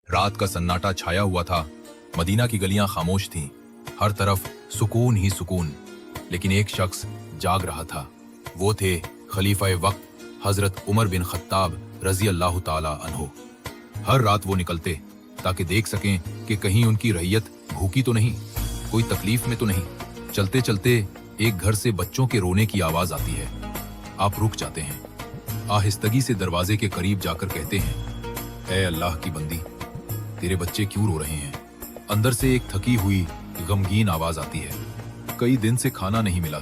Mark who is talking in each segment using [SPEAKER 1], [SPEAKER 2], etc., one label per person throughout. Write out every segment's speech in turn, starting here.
[SPEAKER 1] रात का सन्नाटा छाया हुआ था। मदीना की गलियां खामोश थीं, हर तरफ सुकून ही सुकून। लेकिन एक शख्स जाग रहा था। वो थे खलीफा वक्त हजरत उमर बिन खत्ताब रजी अल्लाह ताला अन्हो। हर रात वो निकलते ताकि देख सकें कि कहीं उनकी रैयत भूखी तो नहीं, कोई तकलीफ में तो नहीं। चलते चलते एक घर से बच्चों के रोने की आवाज आती है। आप रुक जाते हैं, आहिस्तगी से दरवाजे के करीब जाकर कहते हैं, ऐ अल्लाह की बंदी, तेरे बच्चे क्यों रो रहे हैं? अंदर से एक थकी हुई गमगीन आवाज आती है, कई दिन से खाना नहीं मिला,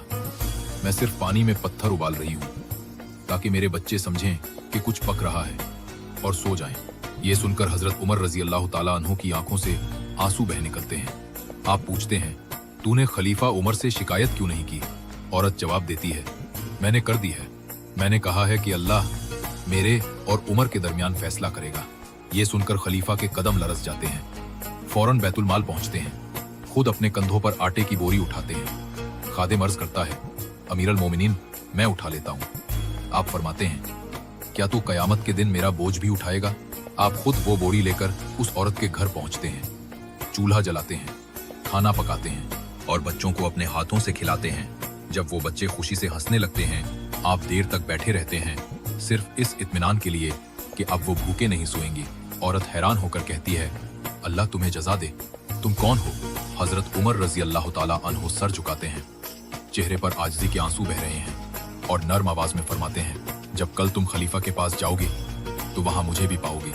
[SPEAKER 1] मैं सिर्फ पानी में पत्थर उबाल रही हूँ ताकि मेरे बच्चे समझें कि कुछ पक रहा है और सो जाएं। ये सुनकर हजरत उमर रजी अल्लाह ताला अन्हु की आंखों से आंसू बह निकलते हैं। आप पूछते हैं, तूने खलीफा उमर से शिकायत क्यों नहीं की? औरत जवाब देती है, मैंने कर दी है। मैंने कहा है कि अल्लाह मेरे और उमर के दरमियान फैसला करेगा। ये सुनकर खलीफा के कदम लरस जाते हैं। फौरन बैतुल माल पहुंचते हैं, खुद अपने कंधों पर आटे की बोरी उठाते हैं। खादिम अर्ज करता है, अमीर अल मोमिनीन, मैं उठा लेता हूँ। आप फरमाते हैं, क्या तू कयामत के दिन मेरा बोझ भी उठाएगा? आप खुद वो बोरी लेकर उस औरत के घर पहुंचते हैं, चूल्हा जलाते हैं, खाना पकाते हैं और बच्चों को अपने हाथों से खिलाते हैं। जब वो बच्चे खुशी से हंसने लगते हैं, आप देर तक बैठे रहते हैं, सिर्फ इस इत्मीनान के लिए कि अब वो भूखे नहीं सोएंगी। औरत हैरान होकर कहती है, अल्लाह तुम्हें जज़ा दे, तुम कौन हो? हजरत उमर रजी अल्लाह ताला अन्हो सर झुकाते हैं, चेहरे पर आजिज़ी के आंसू बह रहे हैं और नर्म आवाज में फरमाते हैं, जब कल तुम खलीफा के पास जाओगी तो वहां मुझे भी पाओगी।